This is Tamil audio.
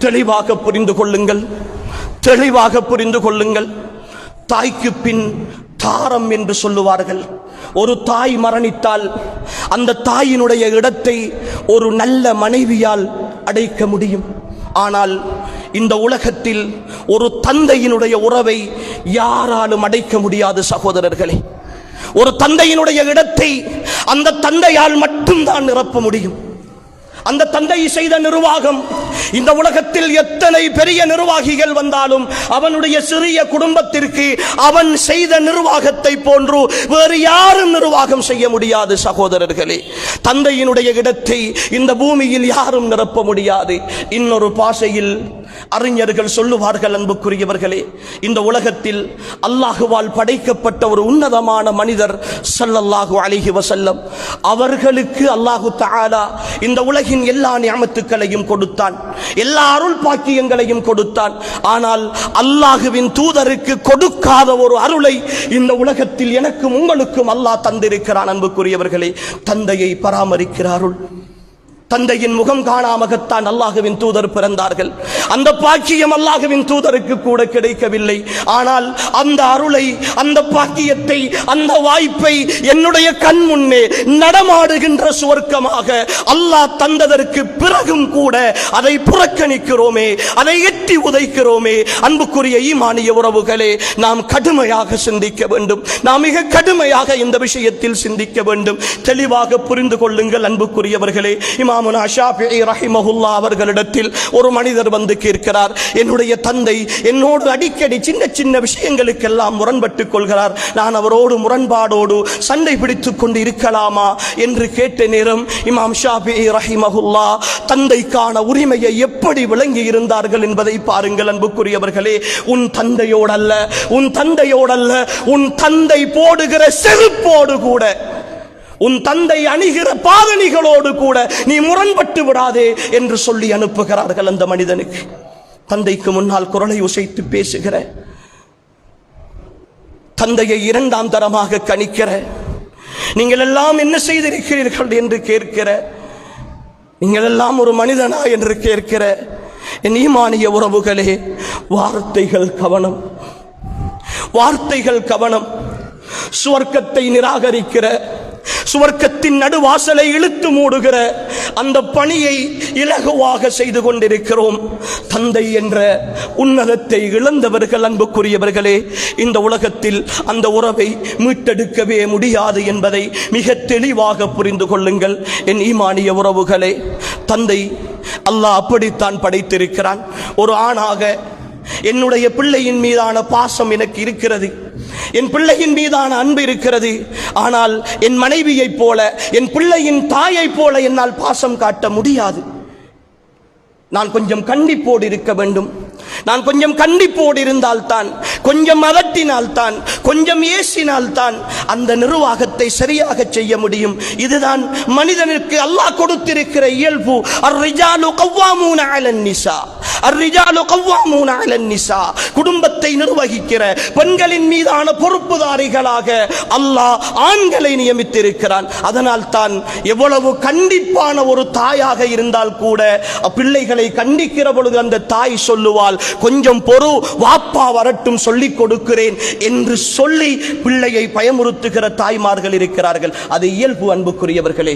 தெளிவாக புரிந்து கொள்ளுங்கள், தெளிவாக புரிந்து கொள்ளுங்கள். தாய்க்கு பின் தாரம் என்று சொல்லுவார்கள். ஒரு தாய் மரணித்தால் அந்த தாயினுடைய இடத்தை ஒரு நல்ல மனைவியால் அடைக்க முடியும். ஆனால் இந்த உலகத்தில் ஒரு தந்தையினுடைய உறவை யாராலும் அடைக்க முடியாது சகோதரர்களே. ஒரு தந்தையினுடைய இடத்தை அந்த தந்தையால் மட்டும்தான் நிரப்ப முடியும். அந்த தந்தை செய்த நிர்வாகம், இந்த உலகத்தில் எத்தனை பெரிய நிர்வாகிகள் வந்தாலும் அவனுடைய சிறிய குடும்பத்திற்கு அவன் செய்த நிர்வாகத்தை போன்று வேறு யாரும் நிர்வாகம் செய்ய முடியாது சகோதரர்களே. தந்தையினுடைய இடத்தை இந்த பூமியில் யாரும் நிரப்ப முடியாது. இன்னொரு பாஷையில் அறிஞர்கள் சொல்லுவார்கள், அன்புக்குரியவர்களே, இந்த உலகத்தில் அல்லாஹுவால் படைக்கப்பட்ட ஒரு உன்னதமான மனிதர் ஸல்லல்லாஹு அலைஹி வஸல்லம் அவர்களுக்கு அல்லாஹு தஆலா இந்த உலகின் எல்லா நியமத்துக்களையும் கொடுத்தான், எல்லா அருள் பாக்கியங்களையும் கொடுத்தான். ஆனால் அல்லாஹுவின் தூதருக்கு கொடுக்காத ஒரு அருளை இந்த உலகத்தில் எனக்கும் உங்களுக்கும் அல்லாஹ் தந்திருக்கிறான். அன்புக்குரியவர்களே, தந்தையை பராமரிக்கிற அருள். தந்தையின் முகம் காணாமகத்தான் அல்லாஹுவின் தூதர் பிறந்தார்கள். அந்த பாக்கியம் அல்லாஹுவின் தூதருக்கு கூட கிடைக்கவில்லை. ஆனால் அந்த அருளை, அந்த பாக்கியத்தை, அந்த வாய்ப்பை என்னுடைய கண் முன்னே நடமாடுகின்ற சுவர்க்கமாக அல்லாஹ் தந்ததற்கு பிறகும் கூட அதை புறக்கணிக்கிறோமே, அதை எட்டி உதைக்கிறோமே. அன்புக்குரிய ஈமானிய உறவுகளே, நாம் கடுமையாக சிந்திக்க வேண்டும். நாம் மிக கடுமையாக இந்த விஷயத்தில் சிந்திக்க வேண்டும். தெளிவாக புரிந்து கொள்ளுங்கள் அன்புக்குரியவர்களே. இமாம் ஷாஃபிஈ ரஹிமஹுல்லாஹ் அவர்களிடத்தில் ஒரு மனிதர் வந்து கேட்கிறார், என்னுடைய தந்தை என்னோடு அடிக்கடி சின்ன சின்ன விஷயங்களுக்கெல்லாம் முரண்பட்டுக் கொள்கிறார், நான் அவரோடு முரண்பாடோடு சண்டை பிடித்துக் கொண்டு இருக்கலாமா என்று கேட்ட நேரம் இமாம் ஷாஃபிஈ ரஹிமஹுல்லாஹ் தந்தைக்கான உரிமையை எப்படி விளங்கி இருந்தார்கள் என்பதை பாருங்கள் அன்புக்குரியவர்களே. உன் தந்தையோடல்ல, உன் தந்தையோடல்ல, உன் தந்தை போடுகிற செருப்போடு கூட, உன் தந்தை அணிகிற பாதணிகளோடு கூட நீ முரண்பட்டு விடாதே என்று சொல்லி அனுப்புகிறார்கள் அந்த மனிதனுக்கு. தந்தைக்கு முன்னால் குரலை உசைத்து பேசுகிற, தந்தையை இரண்டாம் தரமாக கணிக்கிற, நீங்கள் எல்லாம் என்ன செய்திருக்கிறீர்கள் என்று கேட்கிற, நீங்கள் எல்லாம் ஒரு மனிதனா என்று கேட்கிற என் ஈமானிய உறவுகளே, வார்த்தைகள் கவனம், வார்த்தைகள் கவனம். சுவர்க்கத்தை நிராகரிக்கிற, சுவர்க்கத்தின் நடுவாசலை இழுத்து மூடுகிற அந்த பணியை இலகுவாக செய்து கொண்டிருக்கிறோம். தந்தை என்ற உன்னதத்தை இழந்தவர்கள் அன்புக்குரியவர்களே, இந்த உலகத்தில் அந்த உறவை மீட்டெடுக்கவே முடியாது என்பதை மிக தெளிவாக புரிந்து கொள்ளுங்கள் என் ஈமானிய உறவுகளே. தந்தை அல்லாஹ் அப்படித்தான் படைத்திருக்கிறான். ஒரு ஆணாக என்னுடைய பிள்ளையின் மீதான பாசம் எனக்கு இருக்கிறது, என் பிள்ளையின் மீதான அன்பு இருக்கிறது. ஆனால் என் மனைவியைப் போல, என் பிள்ளையின் தாயைப் போல என்னால் பாசம் காட்ட முடியாது. நான் கொஞ்சம் கண்டிப்போடு இருக்க வேண்டும். நான் கொஞ்சம் கண்டிப்போடு இருந்தால்தான், கொஞ்சம் அதட்டினால்தான், கொஞ்சம் ஏசினால்தான் அந்த நிர்வாகத்தை சரியாக செய்ய முடியும். இதுதான் மனிதனுக்கு அல்லாஹ் கொடுத்திருக்கிற இயல்பு. அர்-ரிஜாலு கவ்வாமூன அலன் நிஸா, அர்-ரிஜாலு கவ்வாமூன அலன் நிஸா. குடும்பத்தை நிர்வகிக்கிற பெண்களின் மீதான பொறுப்புதாரிகளாக அல்லாஹ் ஆண்களை நியமித்திருக்கிறான். அதனால் தான் எவ்வளவு கண்டிப்பான ஒரு தாயாக இருந்தால் கூட பிள்ளைகளை கண்டிக்கிற பொழுது அந்த தாய் சொல்லுவாள், கொஞ்சம் பொறு, வாப்பா வரட்டும் சொல்லிக் கொடுக்கிறேன் என்று சொல்லி பிள்ளையை பயமுறுத்துகிற தாய்மார்கள் இருக்கிறார்கள். அது இயல்பு அன்புக்குரியவர்களே.